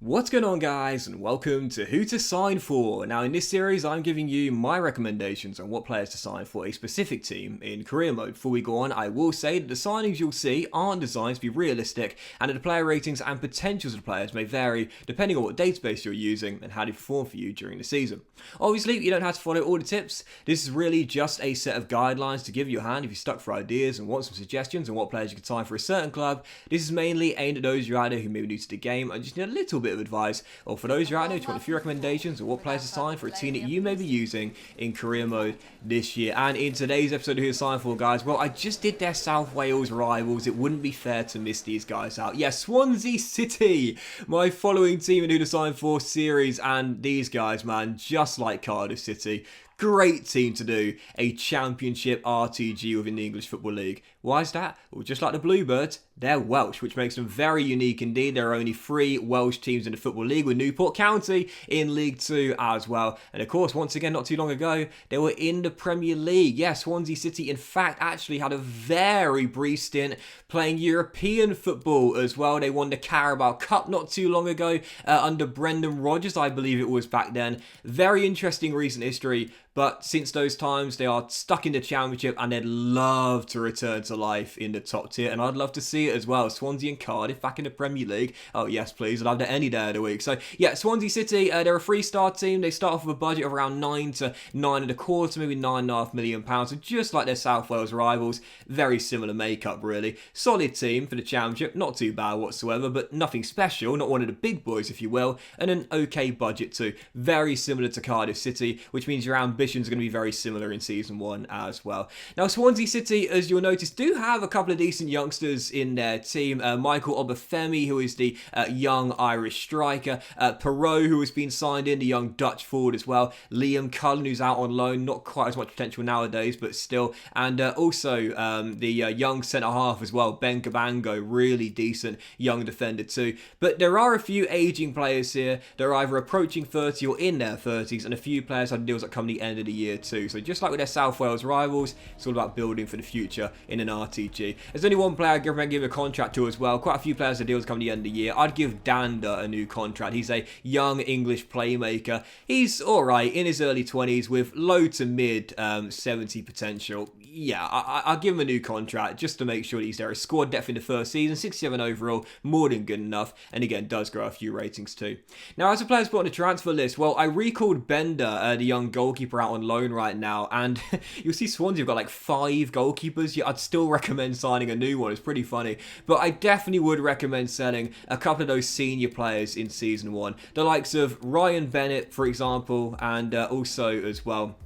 What's going on, guys, and welcome to Who to Sign For. Now in this series I'm giving you my recommendations on what players to sign for a specific team in career mode. Before we go on, I will say that the signings you'll see aren't designed to be realistic and that the player ratings and potentials of the players may vary depending on what database you're using and how they perform for you during the season. Obviously you don't have to follow all the tips. This is really just a set of guidelines to give you a hand if you're stuck for ideas and want some suggestions on what players you can sign for a certain club. This is mainly aimed at those of you out there who may be new to the game and just need a little bit of advice, or for those of you out there who want a few recommendations on what players to sign for a team that you may be using in career mode this year. And in today's episode of Who to Sign For, guys, well, I just did their South Wales rivals. It wouldn't be fair to miss these guys out. Yeah, Swansea City, my following team in Who to Sign For series, and these guys, man, just like Cardiff City, great team to do a championship RTG within the English Football League. Why is that? Well, just like the Bluebirds, they're Welsh, which makes them very unique indeed. There are only 3 Welsh teams in the Football League, with Newport County in League 2 as well. And of course, once again, not too long ago, they were in the Premier League. Yes, Swansea City, in fact, actually had a very brief stint playing European football as well. They won the Carabao Cup not too long ago under Brendan Rodgers, I believe it was back then. Very interesting recent history. But since those times, they are stuck in the Championship and they'd love to return to life in the top tier. And I'd love to see it as well. Swansea and Cardiff back in the Premier League. Oh, yes, please. I'd have that any day of the week. So, yeah, Swansea City, they're a 3-star team. They start off with a budget of around 9 to 9.25, maybe £9.5 million. So just like their South Wales rivals. Very similar makeup, really. Solid team for the Championship. Not too bad whatsoever, but nothing special. Not one of the big boys, if you will. And an okay budget too. Very similar to Cardiff City, which means your ambitions are going to be very similar in Season 1 as well. Now, Swansea City, as you'll notice, do have a couple of decent youngsters in their team. Michael Obafemi, who is the young Irish striker. Perot, who has been signed in, the young Dutch forward as well. Liam Cullen, who's out on loan. Not quite as much potential nowadays, but still. And also the young centre-half as well, Ben Cabango. Really decent young defender too. But there are a few ageing players here. They're either approaching 30 or in their 30s, and a few players have deals that come the end of the year too. So just like with their South Wales rivals, it's all about building for the future in an RTG. There's only one player I'd give a contract to as well. Quite a few players have deals come the end of the year. I'd give Danda a new contract. He's a young English playmaker. He's alright in his early 20s with low to mid 70 potential. Yeah, I'll give him a new contract just to make sure that he's there. His squad depth in the first season, 67 overall, more than good enough, and again, does grow a few ratings too. Now, as a player's put on the transfer list, well, I recalled Bender, the young goalkeeper out on loan right now, and you'll see Swansea have got like 5 goalkeepers. Yeah, I'd still recommend signing a new one. It's pretty funny, but I definitely would recommend selling a couple of those senior players in Season 1. The likes of Ryan Bennett, for example, and also as well,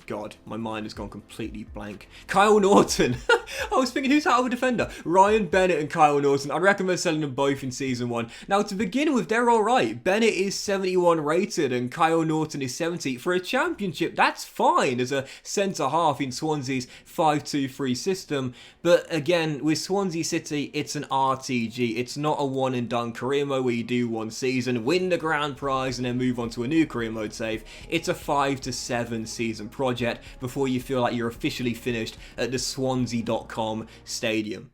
God, my mind has gone completely blank. Kyle Norton. I was thinking, who's out of a defender? Ryan Bennett and Kyle Norton. I'd recommend selling them both in Season 1. Now, to begin with, they're alright. Bennett is 71 rated and Kyle Norton is 70. For a championship, that's fine as a centre-half in Swansea's 5-2-3 system. But again, with Swansea City, it's an RTG. It's not a one-and-done career mode where you do one season, win the grand prize, and then move on to a new career mode save. It's a 5 to 7 season project before you feel like you're officially finished at the Swansea.com stadium.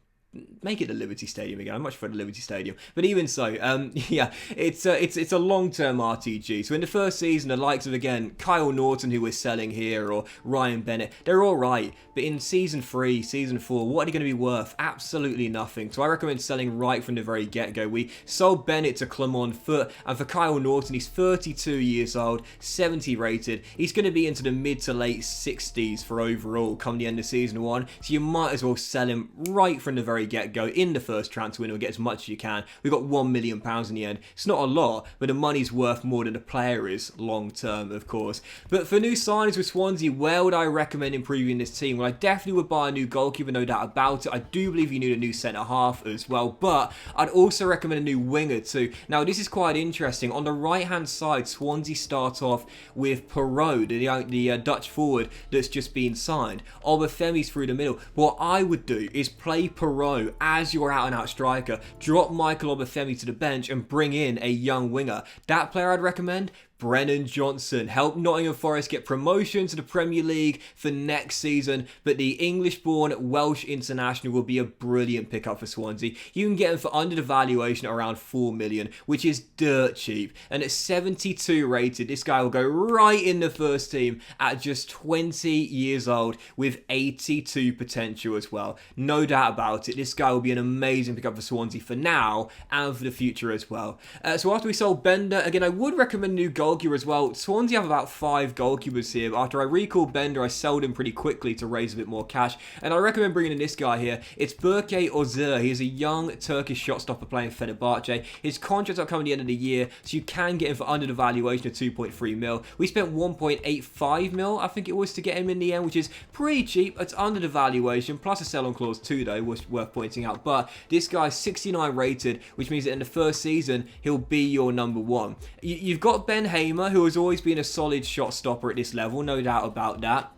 Make it the Liberty Stadium again. I much prefer the Liberty Stadium. But even so, yeah, it's a long-term RTG. So in the first season, the likes of, again, Kyle Norton, who we're selling here, or Ryan Bennett, they're all right. But in Season 3, Season 4, what are they going to be worth? Absolutely nothing. So I recommend selling right from the very get-go. We sold Bennett to Clermont Foot, and for Kyle Norton, he's 32 years old, 70 rated. He's going to be into the mid to late 60s for overall come the end of Season 1. So you might as well sell him right from the very get-go in the first transfer window and get as much as you can. We've got £1 million in the end. It's not a lot, but the money's worth more than the player is long term, of course. But for new signings with Swansea, where would I recommend improving this team? Well, I definitely would buy a new goalkeeper, no doubt about it. I do believe you need a new centre-half as well, but I'd also recommend a new winger too. Now, this is quite interesting. On the right-hand side, Swansea start off with Perot, the Dutch forward that's just been signed. Obafemi's through the middle. What I would do is play Perot as your out-and-out striker, drop Michael Obafemi to the bench and bring in a young winger. That player I'd recommend, Brennan Johnson helped Nottingham Forest get promotion to the Premier League for next season, but the English-born Welsh international will be a brilliant pickup for Swansea. You can get him for under the valuation at around 4 million, which is dirt cheap. And at 72 rated, this guy will go right in the first team at just 20 years old with 82 potential as well. No doubt about it. This guy will be an amazing pickup for Swansea for now and for the future as well. So after we sold Bender, again, I would recommend a new goalkeeper as well. Swansea have about 5 goalkeepers here. After I recalled Bender, I sold him pretty quickly to raise a bit more cash. And I recommend bringing in this guy here. It's Berke Ozer. He is a young Turkish shot stopper playing Fenerbahce. His contract's up coming at the end of the year, so you can get him for under the valuation of 2.3 mil. We spent 1.85 mil, I think it was, to get him in the end, which is pretty cheap. It's under the valuation, plus a sell-on clause too, though, was worth pointing out. But this guy's 69 rated, which means that in the first season, he'll be your number one. You've got Ben Hamer, who has always been a solid shot stopper at this level, no doubt about that.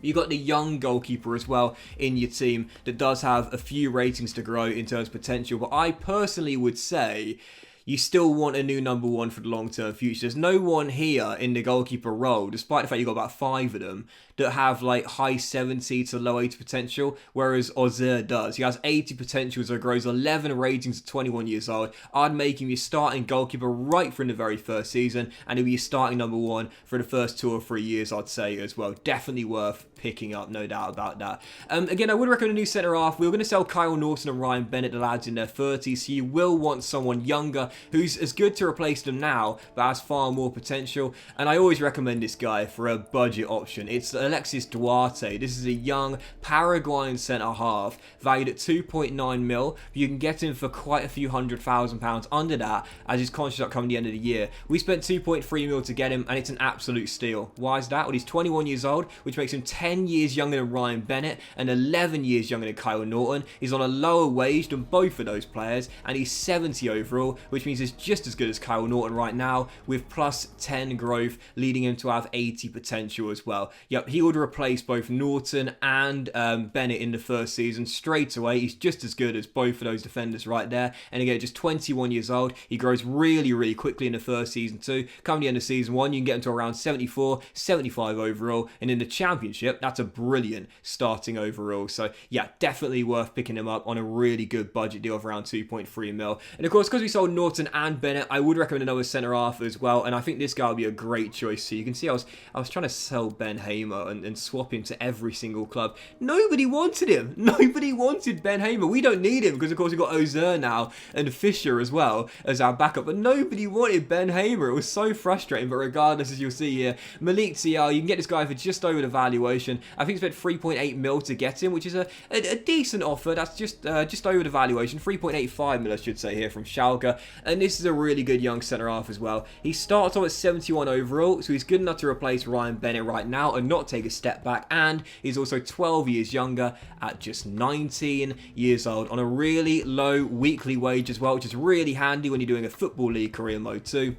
You've got the young goalkeeper as well in your team that does have a few ratings to grow in terms of potential. But I personally would say you still want a new number one for the long-term future. There's no one here in the goalkeeper role, despite the fact you've got about 5 of them, that have like high 70 to low 80 potential, whereas Ozer does. He has 80 potential, so grows 11 ratings at 21 years old. I'd make him your starting goalkeeper right from the very first season, and he'll be your starting number one for the first 2 or 3 years, I'd say, as well. Definitely worth picking up, no doubt about that. Again, I would recommend a new centre-half. We were going to sell Kyle Norton and Ryan Bennett, the lads in their 30s, so you will want someone younger who's as good to replace them now, but has far more potential. And I always recommend this guy for a budget option. It's Alexis Duarte. This is a young Paraguayan centre-half, valued at 2.9 mil. You can get him for quite a few £100,000 under that, as his contract's up coming the end of the year. We spent 2.3 mil to get him, and it's an absolute steal. Why is that? Well, he's 21 years old, which makes him 10 years younger than Ryan Bennett and 11 years younger than Kyle Norton. He's on a lower wage than both of those players, and he's 70 overall, which means he's just as good as Kyle Norton right now, with plus 10 growth, leading him to have 80 potential as well. Yep, he would replace both Norton and Bennett in the first season straight away. He's just as good as both of those defenders right there. And again, just 21 years old. He grows really, really quickly in the first season too. Come the end of season 1, you can get him to around 74, 75 overall. And in the championship, that's a brilliant starting overall. So yeah, definitely worth picking him up on a really good budget deal of around 2.3 mil. And of course, because we sold Norton and Bennett, I would recommend another centre half as well. And I think this guy will be a great choice. So you can see I was trying to sell Ben Hamer and swap him to every single club. Nobody wanted him. Nobody wanted Ben Hamer. We don't need him because of course we've got Ozer now and Fisher as well as our backup. But nobody wanted Ben Hamer. It was so frustrating. But regardless, as you'll see here, Malik Tial, you can get this guy for just over the valuation. I think spent 3.8 mil to get him, which is a decent offer. That's just over the valuation. 3.85 mil, I should say, here from Schalke. And this is a really good young centre half as well. He starts off at 71 overall, so he's good enough to replace Ryan Bennett right now and not take a step back. And he's also 12 years younger at just 19 years old on a really low weekly wage as well, which is really handy when you're doing a Football League career mode too.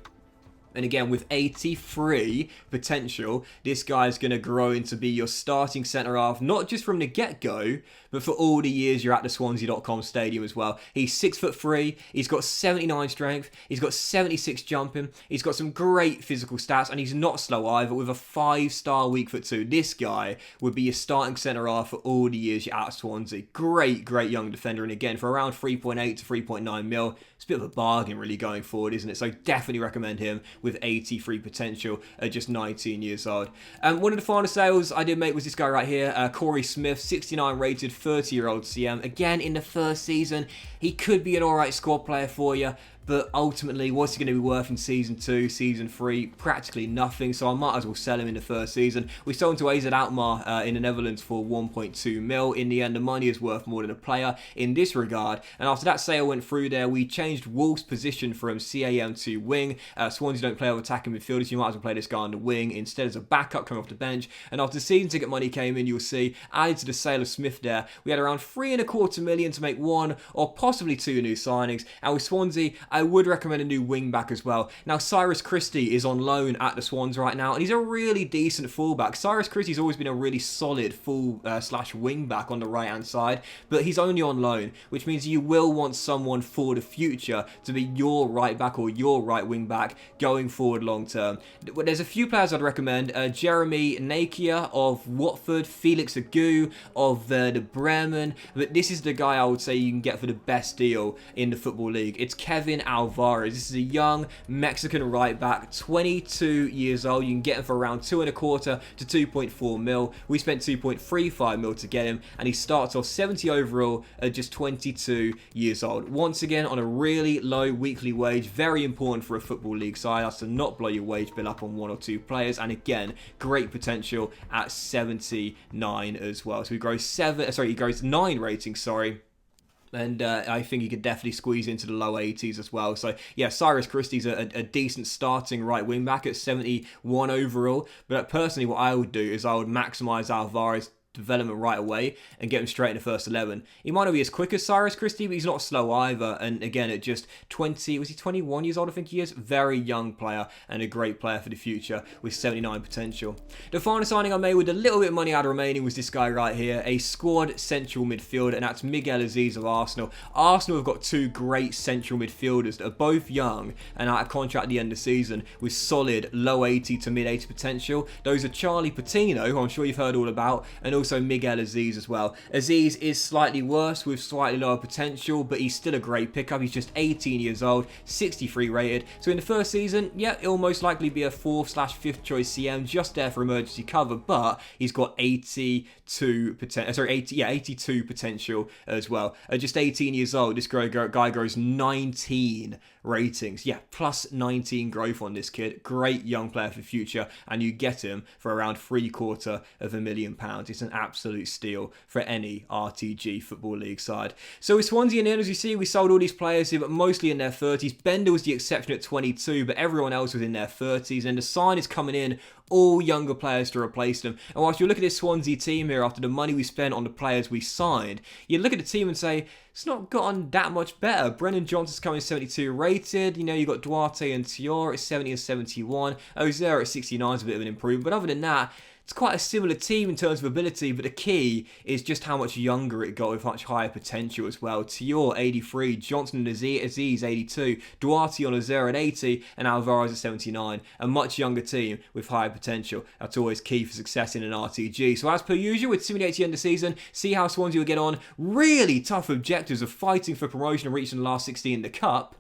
And again, with 83 potential, this guy is going to grow into be your starting centre-half, not just from the get-go, but for all the years you're at the Swansea.com stadium as well. He's 6'3", he's got 79 strength, he's got 76 jumping, he's got some great physical stats, and he's not slow either, with a 5-star weak foot too. This guy would be your starting centre-half for all the years you're at Swansea. Great young defender, and again, for around 3.8 to 3.9 mil, it's a bit of a bargain really going forward, isn't it? So definitely recommend him with 83 potential at just 19 years old. One of the final sales I did make was this guy right here, Corey Smith, 69 rated, 30-year-old CM. Again, in the first season, he could be an alright squad player for you, but ultimately, what's he going to be worth in Season 2, Season 3? Practically nothing, so I might as well sell him in the first season. We sold him to AZ Alkmaar in the Netherlands for 1.2 mil. In the end, the money is worth more than a player in this regard. And after that sale went through there, we changed Wolf's position from CAM to wing. Swansea don't play over attacking midfielders, you might as well play this guy on the wing instead as a backup coming off the bench. And after the season ticket money came in, you'll see, added to the sale of Smith there, we had around 3.25 million to make 1 or possibly 2 new signings. And with Swansea, I would recommend a new wing-back as well. Now, Cyrus Christie is on loan at the Swans right now, and he's a really decent fullback. Cyrus Christie's always been a really solid full/slash wing-back on the right-hand side, but he's only on loan, which means you will want someone for the future to be your right-back or your right wing-back going forward long-term. There's a few players I'd recommend. Jeremy Nakia of Watford, Felix Agu of the Bremen, but this is the guy I would say you can get for the best deal in the Football League. It's Kevin Alvarez. This is a young Mexican right back, 22 years old. You can get him for around 2.25 to 2.4 mil. We spent 2.35 mil to get him, and he starts off 70 overall at just 22 years old. Once again, on a really low weekly wage. Very important for a Football League side. That's to not blow your wage bill up on one or two players, and again, great potential at 79 as well. So he grows 9 ratings, and I think he could definitely squeeze into the low 80s as well. So yeah, Cyrus Christie's a decent starting right wing back at 71 overall. But personally, what I would do is I would maximise Alvarez development right away and get him straight in the first 11. He might not be as quick as Cyrus Christie, but he's not slow either. And again, at just 21 years old, I think he is. Very young player and a great player for the future with 79 potential. The final signing I made with a little bit of money out of remaining was this guy right here, a squad central midfielder, and that's Miguel Aziz of Arsenal. Arsenal have got 2 great central midfielders that are both young and out of contract at the end of the season with solid low 80 to mid 80 potential. Those are Charlie Patino, who I'm sure you've heard all about, and also Miguel Aziz as well. Aziz is slightly worse with slightly lower potential, but he's still a great pickup. He's just 18 years old, 63 rated. So in the first season, yeah, it'll most likely be a 4th/5th choice CM, just there for emergency cover, but he's got 82 potential as well. At just 18 years old, this guy grows 19 ratings. Yeah, plus 19 growth on this kid. Great young player for the future, and you get him for around £750,000. It's an absolute steal for any RTG Football League side. So with Swansea in the end, as you see, we sold all these players here, but mostly in their 30s. Bender was the exception at 22, but everyone else was in their 30s, and the sign is coming in all younger players to replace them. And whilst you look at this Swansea team here, after the money we spent on the players we signed, you look at the team and say, it's not gotten that much better. Brennan Johnson's coming 72 rated. You know, you got Duarte and Tior at 70 and 71. Ozer at 69 is a bit of an improvement. But other than that, it's quite a similar team in terms of ability, but the key is just how much younger it got with much higher potential as well. Tior, 83, Johnson and Aziz, 82, Duarte on Ozer at 80, and Alvarez at 79. A much younger team with higher potential. That's always key for success in an RTG. So as per usual, with Simulator the end of the season, see how Swansea will get on. Really tough objectives of fighting for promotion and reaching the last 16 in the Cup.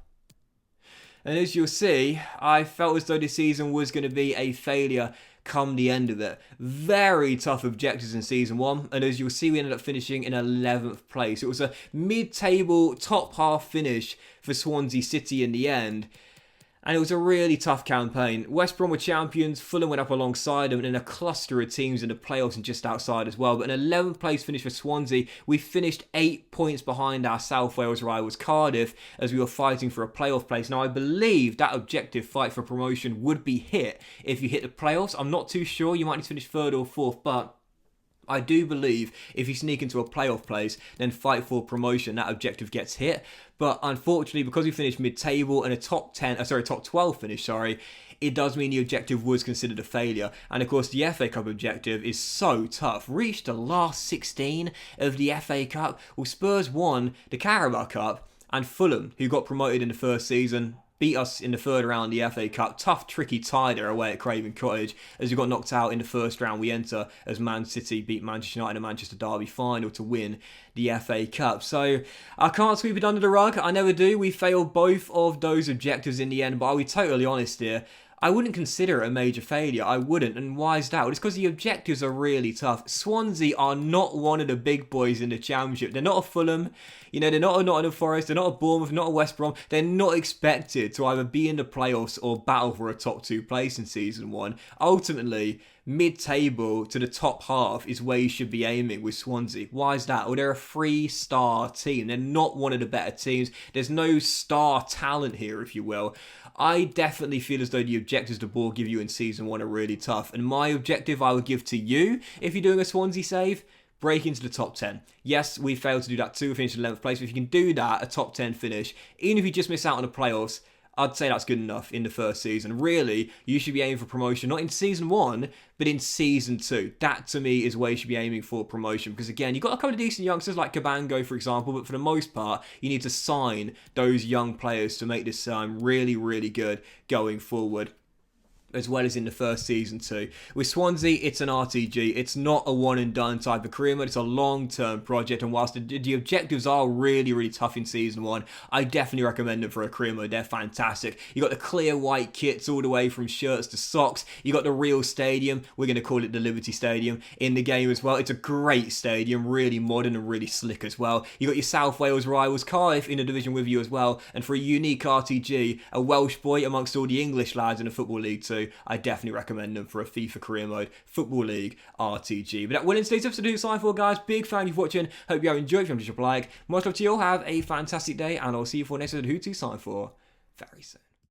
And as you'll see, I felt as though this season was going to be a failure come the end of it. Very tough objectives in Season 1, and as you'll see, we ended up finishing in 11th place. It was a mid-table, top half finish for Swansea City in the end, and it was a really tough campaign. West Brom were champions, Fulham went up alongside them, and then a cluster of teams in the playoffs and just outside as well. But an 11th place finish for Swansea. We finished 8 points behind our South Wales rivals Cardiff as we were fighting for a playoff place. Now I believe that objective, fight for promotion, would be hit if you hit the playoffs. I'm not too sure, you might need to finish 3rd or 4th, but I do believe if you sneak into a playoff place, then fight for promotion, that objective gets hit. But unfortunately, because we finished mid-table and a top 12 finish, it does mean the objective was considered a failure. And of course, the FA Cup objective is so tough. Reached the last 16 of the FA Cup. Well, Spurs won the Carabao Cup, and Fulham, who got promoted in the first season, beat us in the 3rd round of the FA Cup. Tough, tricky tie there away at Craven Cottage. As we got knocked out in the 1st round, we enter as Man City beat Manchester United in a Manchester Derby final to win the FA Cup. So I can't sweep it under the rug. I never do. We failed both of those objectives in the end, but I'll be totally honest here. I wouldn't consider it a major failure. I wouldn't. And why is that? Well, it's because the objectives are really tough. Swansea are not one of the big boys in the Championship. They're not a Fulham. You know, they're not a Nottingham Forest. They're not a Bournemouth, not a West Brom. They're not expected to either be in the playoffs or battle for a top 2 place in Season 1. Ultimately, mid-table to the top half is where you should be aiming with Swansea. Why is that? Well, they're a 3-star team. They're not one of the better teams. There's no star talent here, if you will. I definitely feel as though the objectives the board give you in Season 1 are really tough. And my objective I would give to you, if you're doing a Swansea save, break into the top 10. Yes, we failed to do that too. We finished in 11th place. But if you can do that, a top 10 finish, even if you just miss out on the playoffs, I'd say that's good enough in the first season. Really, you should be aiming for promotion, not in season 1, but in season 2. That, to me, is where you should be aiming for promotion. Because, again, you've got a couple of decent youngsters like Cabango, for example, but for the most part, you need to sign those young players to make this really, really good going forward, as well as in the first season too. With Swansea, it's an RTG. It's not a one and done type of career mode. It's a long-term project, and whilst the objectives are really, really tough in season 1, I definitely recommend them for a career mode. They're fantastic. You got the clear white kits all the way from shirts to socks. You got the real stadium. We're going to call it the Liberty Stadium in the game as well. It's a great stadium, really modern and really slick as well. You got your South Wales rivals, Cardiff, in the division with you as well. And for a unique RTG, a Welsh boy amongst all the English lads in the Football League too, I definitely recommend them for a FIFA career mode Football League RTG. But that will end today's episode of Who to Sign For, guys. Big fan of you for watching. Hope you have enjoyed. If you haven't, drop a like. Much love to you all. Have a fantastic day, and I'll see you for the next episode of Who to Sign For very soon.